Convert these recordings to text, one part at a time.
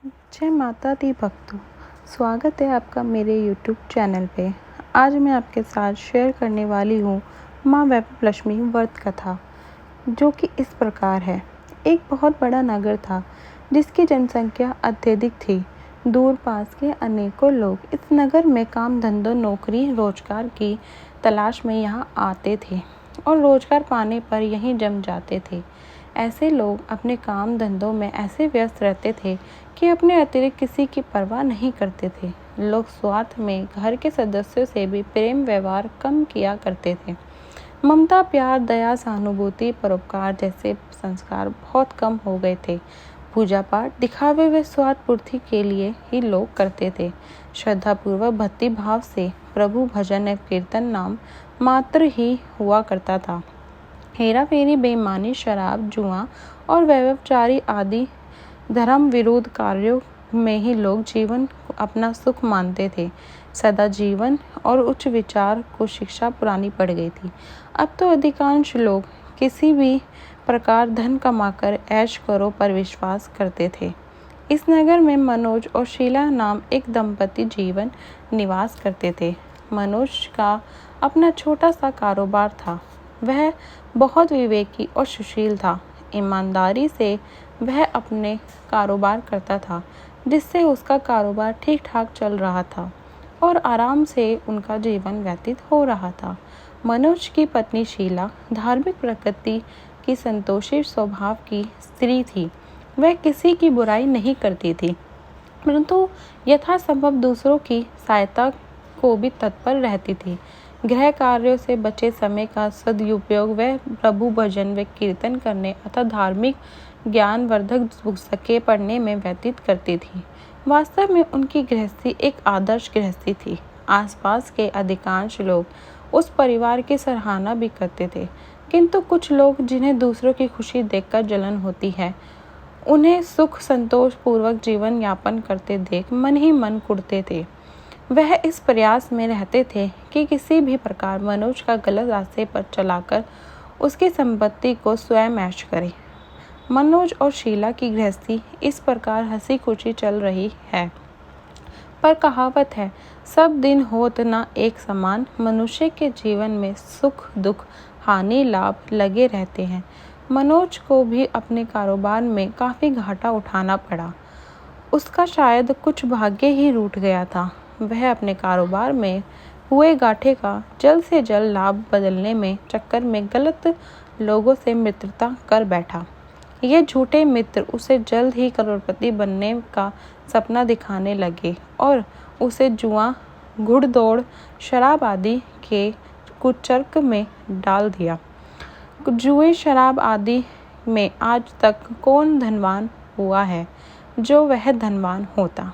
जय माता दी भक्तों, स्वागत है आपका मेरे YouTube चैनल पे। आज मैं आपके साथ शेयर करने वाली हूँ माँ वैभवलक्ष्मी व्रत कथा, जो कि इस प्रकार है। एक बहुत बड़ा नगर था जिसकी जनसंख्या अत्यधिक थी। दूर पास के अनेकों लोग इस नगर में काम धंधों नौकरी रोजगार की तलाश में यहाँ आते थे और रोजगार पाने पर यहीं जम जाते थे। ऐसे लोग अपने काम धंधों में ऐसे व्यस्त रहते थे कि अपने अतिरिक्त किसी की परवाह नहीं करते थे। लोग स्वार्थ में घर के सदस्यों से भी प्रेम व्यवहार कम किया करते थे। ममता प्यार दया सहानुभूति परोपकार जैसे संस्कार बहुत कम हो गए थे। पूजा पाठ दिखावे व स्वार्थ पूर्ति के लिए ही लोग करते थे। श्रद्धापूर्वक भक्ति भाव से प्रभु भजन एवं कीर्तन नाम मात्र ही हुआ करता था। हेरा फेरी बेईमानी शराब जुआ और व्यभिचारी आदि धर्म विरोध कार्यों में ही लोग जीवन अपना सुख मानते थे। सदा जीवन और उच्च विचार को शिक्षा पुरानी पड़ गई थी। अब तो अधिकांश लोग किसी भी प्रकार धन कमाकर ऐश करो पर विश्वास करते थे। इस नगर में मनोज और शीला नाम एक दंपति जीवन निवास करते थे। मनोज का अपना छोटा सा कारोबार था। वह बहुत विवेकी और सुशील था। ईमानदारी से वह अपने कारोबार करता था, जिससे उसका कारोबार ठीक ठाक चल रहा था और आराम से उनका जीवन व्यतीत हो रहा था। मनोज की पत्नी शीला धार्मिक प्रकृति की संतोषी स्वभाव की स्त्री थी। वह किसी की बुराई नहीं करती थी, परंतु यथासंभव दूसरों की सहायता को भी तत्पर रहती थी। गृह कार्यों से बचे समय का सदुपयोग वह प्रभु भजन व कीर्तन करने अथवा धार्मिक ज्ञानवर्धक पुस्तकें पढ़ने में व्यतीत करती थी। वास्तव में उनकी गृहस्थी एक आदर्श गृहस्थी थी। आसपास के अधिकांश लोग उस परिवार की सराहना भी करते थे, किंतु कुछ लोग जिन्हें दूसरों की खुशी देखकर जलन होती है, उन्हें सुख संतोष पूर्वक जीवन यापन करते देख मन ही मन कुढ़ते थे। वह इस प्रयास में रहते थे कि किसी भी प्रकार मनोज का गलत रास्ते पर चलाकर उसकी संपत्ति को स्वयं ऐश करे। मनोज और शीला की गृहस्थी इस प्रकार हंसी खुशी चल रही है, पर कहावत है, सब दिन होत न एक समान। मनुष्य के जीवन में सुख दुख हानि लाभ लगे रहते हैं। मनोज को भी अपने कारोबार में काफी घाटा उठाना पड़ा। उसका शायद कुछ भाग्य ही रूठ गया था। वह अपने कारोबार में हुए घाटे का जल्द से जल्द लाभ बदलने में चक्कर में गलत लोगों से मित्रता कर बैठा। ये झूठे मित्र उसे जल्द ही करोड़पति बनने का सपना दिखाने लगे और उसे जुआ घुड़दौड़ शराब आदि के कुचक्र में डाल दिया। जुए शराब आदि में आज तक कौन धनवान हुआ है जो वह धनवान होता।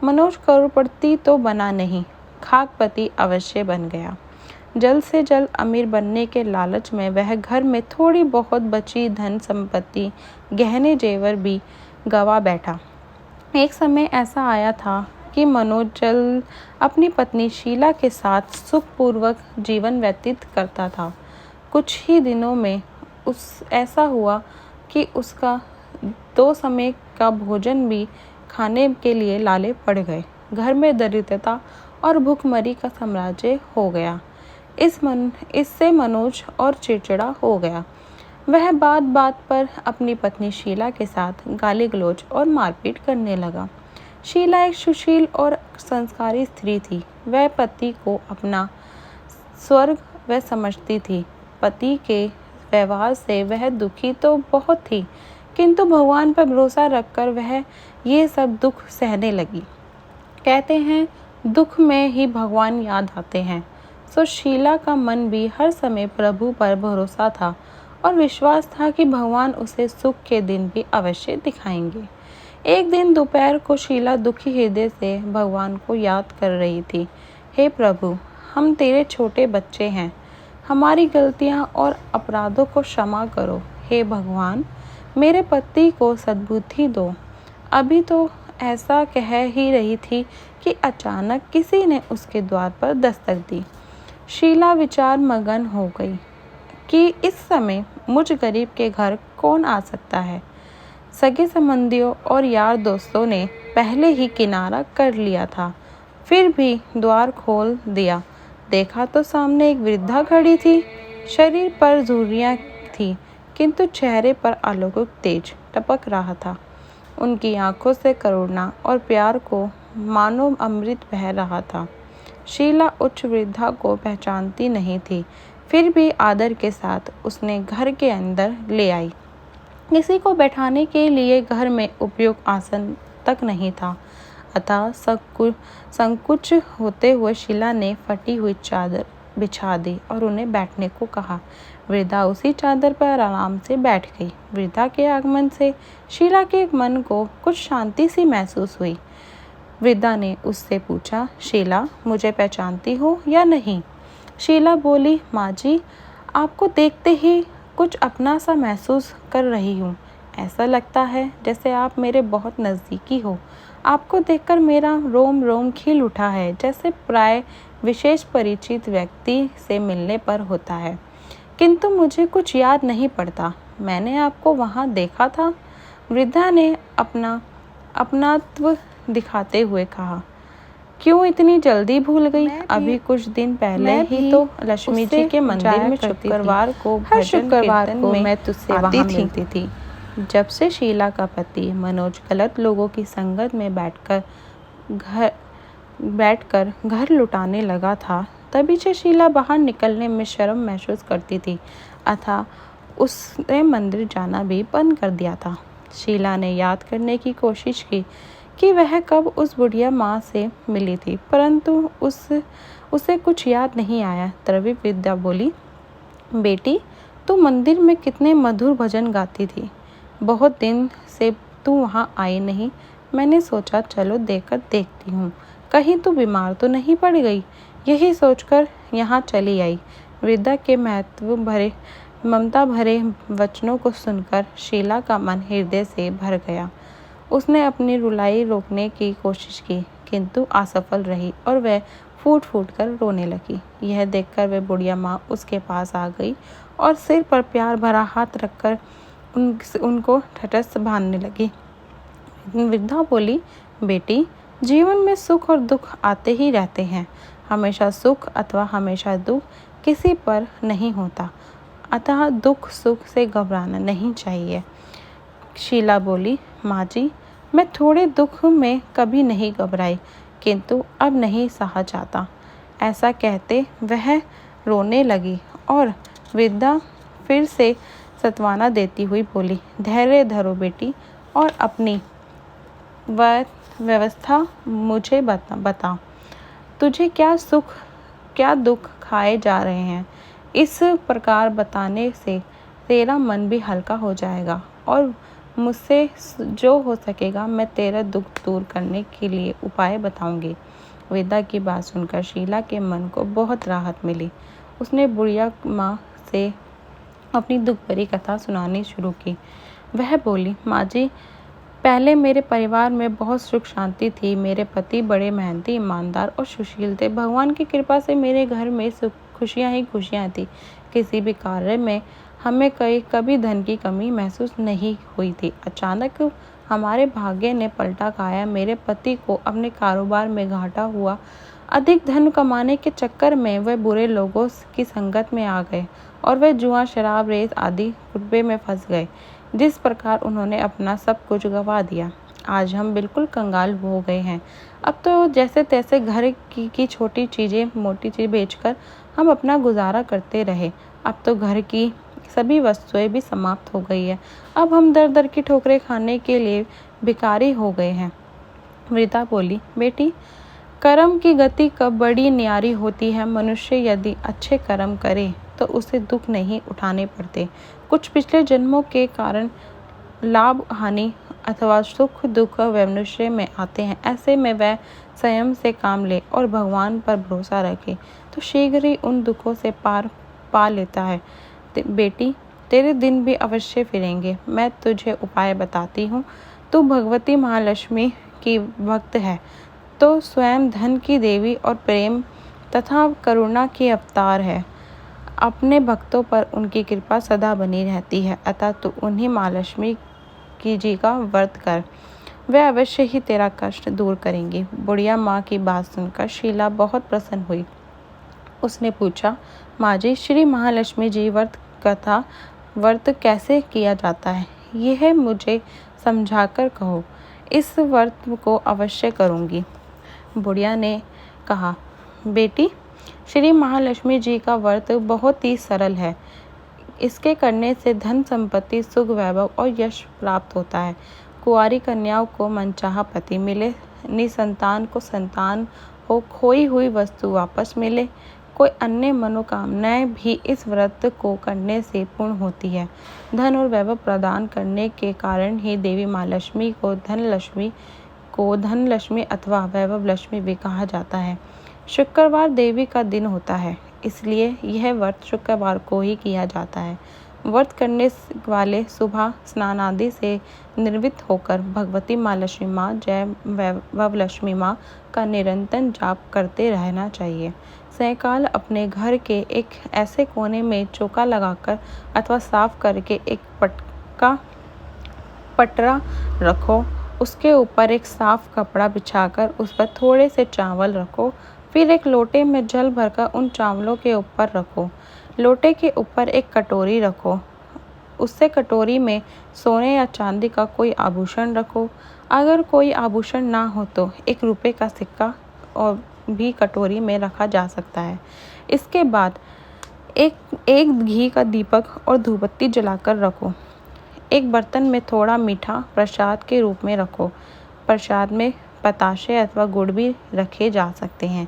मनोज करोड़पति तो बना नहीं, खाकपति अवश्य बन गया। जल्द से जल्द अमीर बनने के लालच में वह घर में थोड़ी बहुत बची धन संपत्ति गहने जेवर भी गवा बैठा। एक समय ऐसा आया था कि मनोज जल्द अपनी पत्नी शीला के साथ सुखपूर्वक जीवन व्यतीत करता था। कुछ ही दिनों में ऐसा हुआ कि उसका 2 समय का भोजन भी खाने के लिए लाले पड़ गए। घर में दरिद्रता और भूखमरी का साम्राज्य हो गया। इससे मनोज और चिड़चिड़ा हो गया। वह बात बात पर अपनी पत्नी शीला के साथ गाली गलौज और मारपीट करने लगा। शीला एक सुशील और संस्कारी स्त्री थी। वह पति को अपना स्वर्ग वह समझती थी। पति के व्यवहार से वह दुखी तो बहुत थी, किंतु भगवान पर भरोसा रखकर वह ये सब दुख सहने लगी। कहते हैं, दुख में ही भगवान याद आते हैं। सो शीला का मन भी हर समय प्रभु पर भरोसा था और विश्वास था कि भगवान उसे सुख के दिन भी अवश्य दिखाएंगे। एक दिन दोपहर को शीला दुखी हृदय से भगवान को याद कर रही थी। हे प्रभु, हम तेरे छोटे बच्चे हैं, हमारी गलतियां और अपराधों को क्षमा करो। हे भगवान, मेरे पति को सद्बुद्धि दो। अभी तो ऐसा कह ही रही थी कि अचानक किसी ने उसके द्वार पर दस्तक दी। शीला विचार मगन हो गई कि इस समय मुझ गरीब के घर कौन आ सकता है। सगे संबंधियों और यार दोस्तों ने पहले ही किनारा कर लिया था। फिर भी द्वार खोल दिया। देखा तो सामने एक वृद्धा खड़ी थी। शरीर पर झुर्रियाँ थी, किंतु चेहरे पर अलौकिक तेज टपक रहा था। उनकी आंखों से करुणा और प्यार को मानो अमृत बह रहा था। शीला उच्च वृद्धा को पहचानती नहीं थी, फिर भी आदर के साथ उसने घर के अंदर ले आई। किसी को बैठाने के लिए घर में उपयुक्त आसन तक नहीं था, अतः संकुच होते हुए शीला ने फटी हुई चादर बिछा दी और उन्हें बैठने को कहा। वृद्धा उसी चादर पर आराम से बैठ गई। वृद्धा के आगमन से शीला के मन को कुछ शांति सी महसूस हुई। वृद्धा ने उससे पूछा, शीला, मुझे पहचानती हो या नहीं? शीला बोली, माँ जी, आपको देखते ही कुछ अपना सा महसूस कर रही हूँ। ऐसा लगता है जैसे आप मेरे बहुत नज़दीकी हो। आपको देखकर मेरा रोम रोम खिल उठा है, जैसे प्राय विशेष परिचित व्यक्ति से मिलने पर होता है। किंतु मुझे कुछ याद नहीं पड़ता। मैंने आपको वहाँ देखा था। वृद्धा ने अपनात्व दिखाते हुए कहा। क्यों इतनी जल्दी भूल गई? अभी कुछ दिन पहले ही तो लक्ष्मी जी के मंदिर में शुक्रवार को हर शुक्रवार को मैं तुझसे वहाँ मिलती थी। जब से शीला का पति मनोज गलत लोगों की संगत में बैठकर घर लुटाने लगा था, तभी से शीला बाहर निकलने में शर्म महसूस करती थी, अतः उसने मंदिर जाना भी बंद कर दिया था। शीला ने याद करने की कोशिश की कि वह कब उस बुढ़िया माँ से मिली थी, परंतु उसे कुछ याद नहीं आया। तभी विद्या बोली, बेटी, तू मंदिर में कितने मधुर भजन गाती थी। बहुत दिन से तू वहाँ आई नहीं। मैंने सोचा चलो देखकर देखती हूँ, कहीं तू बीमार तो नहीं पड़ गई। यही सोचकर यहाँ चली आई। वृद्धा के ममता भरे वचनों को सुनकर शीला का मन हृदय से भर गया। उसने अपनी रुलाई रोकने की कोशिश की, किंतु असफल रही और वह फूट फूट कर रोने लगी। यह देखकर वह बुढ़िया माँ उसके पास आ गई और सिर पर प्यार भरा हाथ रखकर उनको ठटस बांधने लगी। वृद्धा बोली, बेटी, जीवन में सुख और दुख आते ही रहते हैं। हमेशा सुख अथवा हमेशा दुख किसी पर नहीं होता, अतः दुख सुख से घबराना नहीं चाहिए। शीला बोली, माँ जी, मैं थोड़े दुख में कभी नहीं घबराई, किंतु अब नहीं सहा जाता। ऐसा कहते वह रोने लगी और वृद्धा फिर से सत्वाना देती हुई बोली, धैर्य धरो बेटी और अपनी व्यवस्था मुझे बता। तुझे क्या सुख क्या दुख खाए जा रहे हैं। इस प्रकार बताने से तेरा मन भी हल्का हो जाएगा और मुझसे जो हो सकेगा मैं तेरा दुख दूर करने के लिए उपाय बताऊंगी। वेदा की बात सुनकर शीला के मन को बहुत राहत मिली। उसने बुढ़िया माँ से अपनी दुख भरी कथा सुनानी शुरू की। वह बोली, माँ जी, पहले मेरे परिवार में बहुत सुख शांति थी। मेरे पति बड़े मेहनती, ईमानदार और सुशील थे। भगवान की कृपा से मेरे घर में खुशियाँ ही खुशियाँ थी। किसी भी कार्य में हमें कभी धन की कमी महसूस नहीं हुई थी। अचानक हमारे भाग्य ने पलटा खाया। मेरे पति को अपने कारोबार में घाटा हुआ। अधिक धन कमाने के चक्कर में वह बुरे लोगों की संगत में आ गए और वह जुआ, शराब, रेत आदि कुटबे में फंस गए। जिस प्रकार उन्होंने अपना सब कुछ गंवा दिया। आज हम बिल्कुल कंगाल हो गए हैं। अब तो जैसे तैसे घर की छोटी चीज़ें, मोटी चीज़ बेचकर हम अपना गुजारा करते रहे। अब तो घर की सभी वस्तुएं भी समाप्त हो गई है। अब हम दर दर की ठोकरें खाने के लिए भिखारी हो गए हैं। वृद्धा बोली, बेटी, कर्म की गति कब बड़ी न्यारी होती है। मनुष्य यदि अच्छे कर्म करे तो उसे दुख नहीं उठाने पड़ते। कुछ पिछले जन्मों के कारण लाभ हानि अथवा सुख दुख मनुष्य में आते हैं। ऐसे में वह संयम से काम ले और भगवान पर भरोसा रखे तो शीघ्र ही उन दुखों से पार पा लेता है। बेटी, तेरे दिन भी अवश्य फिरेंगे। मैं तुझे उपाय बताती हूँ। तू भगवती महालक्ष्मी की भक्त है तो स्वयं धन की देवी और प्रेम तथा करुणा की अवतार है। अपने भक्तों पर उनकी कृपा सदा बनी रहती है, अतः तू उन्हीं महालक्ष्मी जी का व्रत कर, वह अवश्य ही तेरा कष्ट दूर करेंगी। बुढ़िया माँ की बात सुनकर शीला बहुत प्रसन्न हुई। उसने पूछा, माँ जी, श्री महालक्ष्मी जी व्रत कैसे किया जाता है, यह मुझे समझाकर कहो। इस व्रत को अवश्य करूँगी। बुढ़िया ने कहा, बेटी, श्री महालक्ष्मी जी का व्रत बहुत ही सरल है। इसके करने से धन संपत्ति, सुख, वैभव और यश प्राप्त होता है। कुंवारी कन्याओं को मनचाहा पति मिले, निसंतान को संतान हो, खोई हुई वस्तु वापस मिले, कोई अन्य मनोकामनाएं भी इस व्रत को करने से पूर्ण होती है। धन और वैभव प्रदान करने के कारण ही देवी माँ लक्ष्मी को धन लक्ष्मी अथवा वैभव लक्ष्मी भी कहा जाता है। शुक्रवार देवी का दिन होता है, इसलिए यह व्रत शुक्रवार को ही किया जाता है। व्रत करने वाले सुबह स्नान आदि से निर्वृत्त होकर भगवती माँ लक्ष्मी माँ, जय वैभव लक्ष्मी माँ का निरंतर जाप करते रहना चाहिए। सायंकाल अपने घर के एक ऐसे कोने में चौका लगाकर अथवा साफ करके एक पटरा रखो। उसके ऊपर एक साफ कपड़ा बिछाकर उस पर थोड़े से चावल रखो। फिर एक लोटे में जल भरकर उन चावलों के ऊपर रखो। लोटे के ऊपर एक कटोरी रखो। उससे कटोरी में सोने या चांदी का कोई आभूषण रखो। अगर कोई आभूषण ना हो तो 1 रुपये का सिक्का और भी कटोरी में रखा जा सकता है। इसके बाद एक घी का दीपक और धूपबत्ती जलाकर रखो। एक बर्तन में थोड़ा मीठा प्रसाद के रूप में रखो। प्रसाद में बताशे अथवा गुड़ भी रखे जा सकते हैं।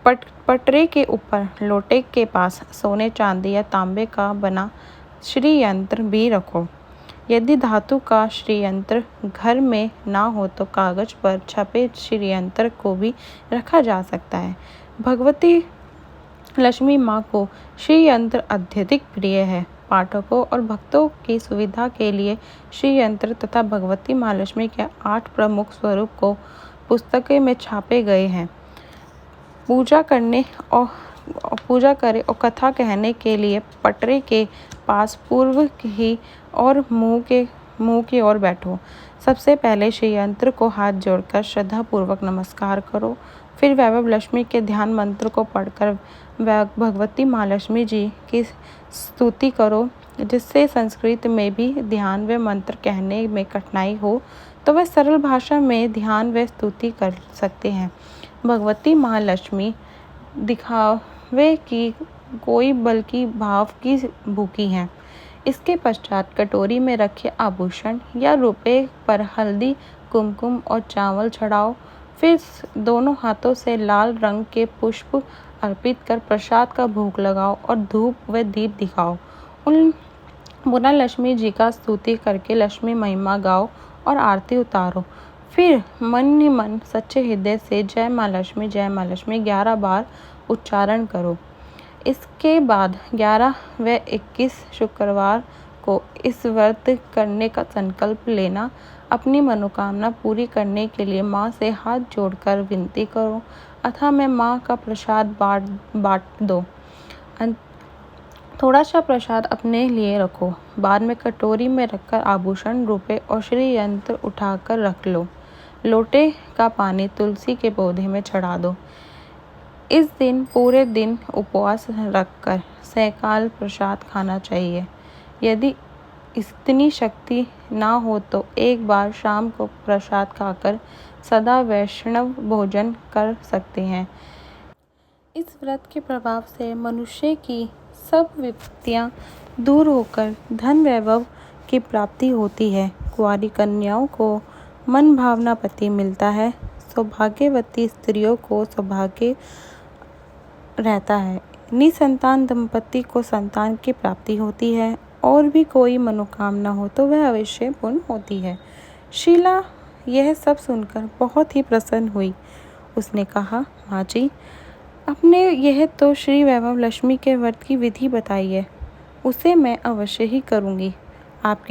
पटरे के ऊपर लोटे के पास सोने, चांदी या तांबे का बना श्री यंत्र भी रखो। यदि धातु का श्री यंत्र घर में ना हो तो कागज पर छपे श्री यंत्र को भी रखा जा सकता है। भगवती लक्ष्मी माँ को श्री यंत्र अत्यधिक प्रिय है। पाठकों और भक्तों की सुविधा के लिए श्री यंत्र तथा भगवती महालक्ष्मी के 8 प्रमुख स्वरूप को पुस्तकें में छापे गए हैं। पूजा करे और कथा कहने के लिए पटरे के पास पूर्व ही और मुंह की ओर बैठो। सबसे पहले श्री यंत्र को हाथ जोड़कर श्रद्धापूर्वक नमस्कार करो। फिर वैभव लक्ष्मी के ध्यान मंत्र को पढ़कर भगवती महालक्ष्मी जी की स्तुति करो। जिससे संस्कृत में भी ध्यान व मंत्र कहने में कठिनाई हो तो वह सरल भाषा में ध्यान व स्तुति कर सकते हैं। भगवती महालक्ष्मी दिखावे की कोई बल्कि भाव की भूखी हैं। इसके पश्चात कटोरी में रखे आभूषण या रुपये पर हल्दी, कुमकुम और चावल चढ़ाओ। फिर दोनों हाथों से लाल रंग के पुष्प अर्पित कर प्रसाद का भोग लगाओ और धूप व दीप दिखाओ। उन पुनः लक्ष्मी जी का स्तुति करके लक्ष्मी महिमा गाओ और आरती उतारो। फिर मन ही मन सच्चे हृदय से जय माँ लक्ष्मी 11 बार उच्चारण करो। इसके बाद 11 व 21 शुक्रवार को इस व्रत करने का संकल्प लेना। अपनी मनोकामना पूरी करने के लिए माँ से हाथ जोड़कर विनती करो अथवा मैं माँ का प्रसाद बांट दो। थोड़ा सा प्रसाद अपने लिए रखो। बाद में कटोरी में रखकर आभूषण, रुपये और श्री यंत्र उठाकर रख लो। लोटे का पानी तुलसी के पौधे में चढ़ा दो। इस दिन पूरे दिन उपवास रखकर सायंकाल प्रसाद खाना चाहिए। यदि इतनी शक्ति ना हो तो एक बार शाम को प्रसाद खाकर सदा वैष्णव भोजन कर सकते हैं। इस व्रत के प्रभाव से मनुष्य की सब विपत्तियां दूर होकर धन वैभव की प्राप्ति होती है। कुंवारी कन्याओं को मन भावना पति मिलता है। सौभाग्यवती स्त्रियों को सौभाग्य रहता है। निसंतान दंपति को संतान की प्राप्ति होती है और भी कोई मनोकामना हो तो वह अवश्य पूर्ण होती है। शीला यह सब सुनकर बहुत ही प्रसन्न हुई। उसने कहा, माँ जी, आपने यह तो श्री वैभव लक्ष्मी के व्रत की विधि बताई है, उसे मैं अवश्य ही करूँगी। आप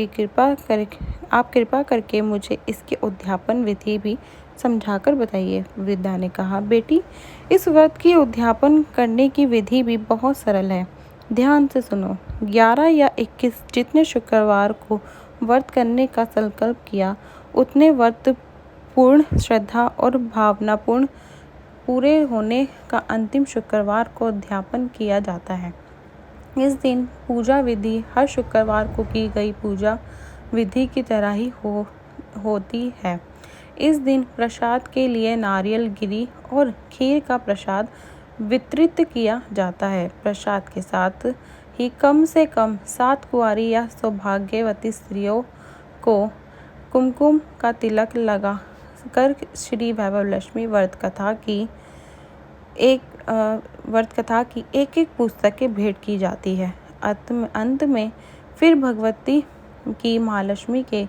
कृपा करके मुझे इसके उद्यापन विधि भी समझाकर बताइए। वृद्धा ने कहा, बेटी, इस व्रत की उद्यापन करने की विधि भी बहुत सरल है। ध्यान से सुनो। 11 या 21 जितने शुक्रवार को व्रत करने का संकल्प किया, उतने व्रत पूर्ण श्रद्धा और भावनापूर्ण पूरे होने का अंतिम शुक्रवार को उद्यापन किया जाता है। इस दिन पूजा विधि हर शुक्रवार को की गई पूजा विधि की तरह ही होती है। इस दिन प्रसाद के लिए नारियल गिरी और खीर का प्रसाद वितरित किया जाता है। प्रसाद के साथ ही कम से कम 7 कुंवारी या सौभाग्यवती स्त्रियों को कुमकुम का तिलक लगा कर श्री वैभव लक्ष्मी व्रत कथा की एक एक पुस्तकें भेंट की जाती है। अंत में फिर भगवती की महालक्ष्मी के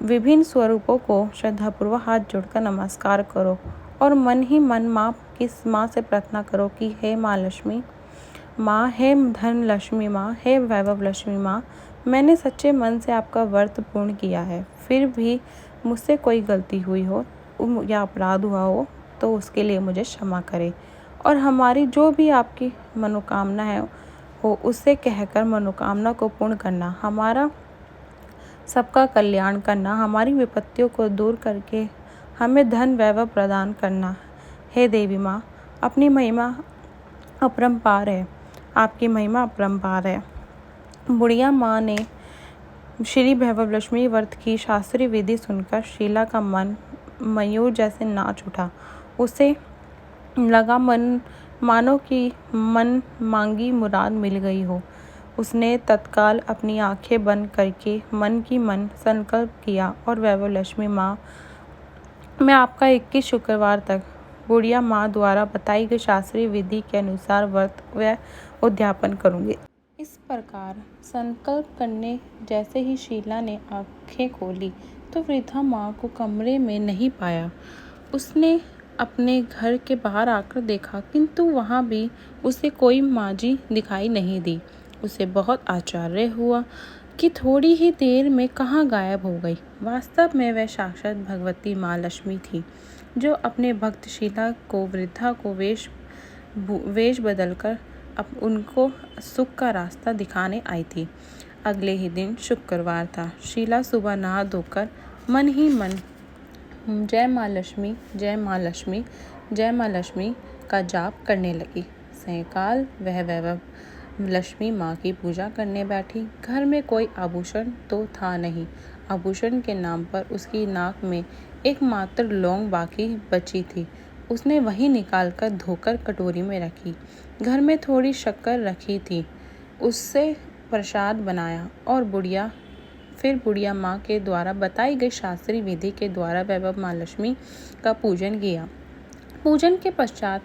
विभिन्न स्वरूपों को श्रद्धापूर्वक हाथ जोड़कर नमस्कार करो और मन ही मन माँ से प्रार्थना करो कि हे माँ लक्ष्मी माँ, हे धन लक्ष्मी माँ, हे वैभव लक्ष्मी माँ, मैंने सच्चे मन से आपका व्रत पूर्ण किया है। फिर भी मुझसे कोई गलती हुई हो या अपराध हुआ हो तो उसके लिए मुझे क्षमा करें और हमारी जो भी आपकी मनोकामना है हो उससे कहकर मनोकामना को पूर्ण करना, हमारा सबका कल्याण करना, हमारी विपत्तियों को दूर करके हमें धन वैभव प्रदान करना। हे देवी माँ, अपनी महिमा अपरंपार है, आपकी महिमा अपरंपार है। बुढ़िया माँ ने श्री वैभव लक्ष्मी व्रत की शास्त्रीय विधि सुनकर शीला का मन मयूर जैसे नाच उठा। उसे लगा मानो कि मन मांगी मुराद मिल गई हो। उसने तत्काल अपनी आंखें बंद करके मन की मन संकल्प किया और वैभव लक्ष्मी माँ, मैं आपका 21 शुक्रवार तक बुढ़िया माँ द्वारा बताई गई शास्त्रीय विधि के अनुसार व्रत व उद्यापन करूँगी। इस प्रकार संकल्प करने जैसे ही शीला ने आंखें खोली तो वृद्धा माँ को कमरे में नहीं पाया। उसने अपने घर के बाहर आकर देखा, किंतु वहाँ भी उसे कोई माजी दिखाई नहीं दी। उसे बहुत आश्चर्य हुआ कि थोड़ी ही देर में कहाँ गायब हो गई। वास्तव में वह साक्षात भगवती माँ लक्ष्मी थी, जो अपने भक्त शीला को वृद्धा को वेश बदलकर उनको सुख का रास्ता दिखाने आई थी। अगले ही दिन शुक्रवार था। शीला सुबह नहा धोकर मन ही मन जय माँ लक्ष्मी, जय माँ लक्ष्मी, जय माँ लक्ष्मी का जाप करने लगी। सायंकाल वह वैभव लक्ष्मी माँ की पूजा करने बैठी। घर में कोई आभूषण तो था नहीं। आभूषण के नाम पर उसकी नाक में एकमात्र लौंग बाकी बची थी। उसने वही निकालकर धोकर कटोरी में रखी। घर में थोड़ी शक्कर रखी थी, उससे प्रसाद बनाया और बुढ़िया माँ के द्वारा बताई गई शास्त्रीय विधि के द्वारा वैभव माँ लक्ष्मी का पूजन किया। पूजन के पश्चात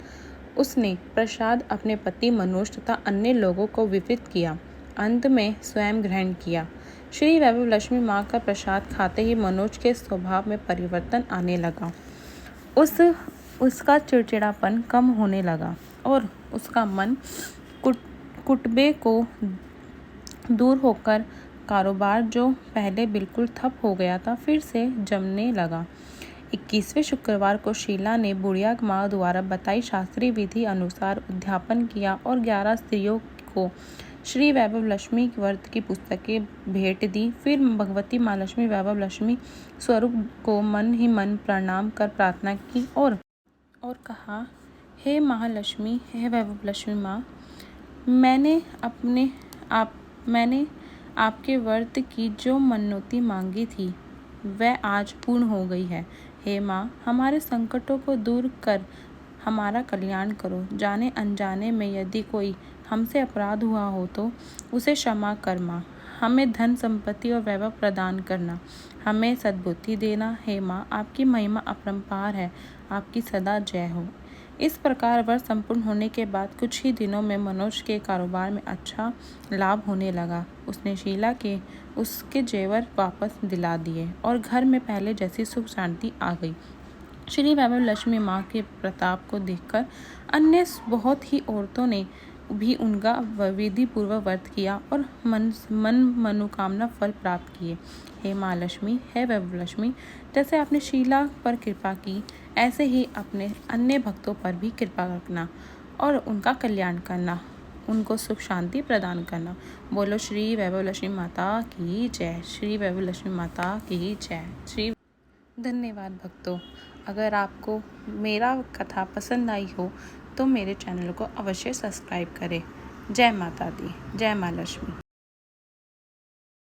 उसने प्रसाद अपने पति मनोज तथा अन्य लोगों को वितरित किया। अंत में स्वयं ग्रहण किया। श्री वैभव लक्ष्मी माँ का प्रसाद खाते ही मनोज के स्वभाव में परिवर्तन आने लगा। उसका चिड़चिड़ापन कम होने लगा और उसका मन कुटबे को दूर होकर कारोबार जो पहले बिल्कुल ठप हो गया था फिर से जमने लगा। 21वें शुक्रवार को शीला ने बुढ़िया माँ द्वारा बताई शास्त्रीय विधि अनुसार उद्यापन किया और 11 स्त्रियों को श्री वैभव लक्ष्मी व्रत की पुस्तकें भेंट दी। फिर भगवती माँ लक्ष्मी वैभव लक्ष्मी स्वरूप को मन ही मन प्रणाम कर प्रार्थना की और कहा, हे महालक्ष्मी, हे वैभव लक्ष्मी माँ, मैंने आपके व्रत की जो मन्नौती मांगी थी वह आज पूर्ण हो गई है। हे माँ, हमारे संकटों को दूर कर हमारा कल्याण करो। जाने अनजाने में यदि कोई हमसे अपराध हुआ हो तो उसे क्षमा कर माँ। हमें धन संपत्ति और वैभव प्रदान करना, हमें सद्बुद्धि देना। हे माँ, आपकी महिमा अपरंपार है, आपकी सदा जय हो। इस प्रकार व्रत संपूर्ण होने के बाद कुछ ही दिनों में मनोज के कारोबार में अच्छा लाभ होने लगा। उसने शीला के उसके जेवर वापस दिला दिए और घर में पहले जैसी सुख शांति आ गई। श्री वैभव लक्ष्मी माँ के प्रताप को देखकर अन्य बहुत ही औरतों ने भी उनका विधि पूर्वक व्रत किया और मनोकामना फल प्राप्त किए। हे माँ लक्ष्मी, हे वैभव लक्ष्मी, जैसे आपने शीला पर कृपा की ऐसे ही अपने अन्य भक्तों पर भी कृपा रखना और उनका कल्याण करना, उनको सुख शांति प्रदान करना। बोलो श्री वैभव लक्ष्मी माता की जय। श्री वैभव लक्ष्मी माता की जय। श्री धन्यवाद भक्तों। अगर आपको मेरा कथा पसंद आई हो तो मेरे चैनल को अवश्य सब्सक्राइब करें। जय माता दी, जय माँ लक्ष्मी।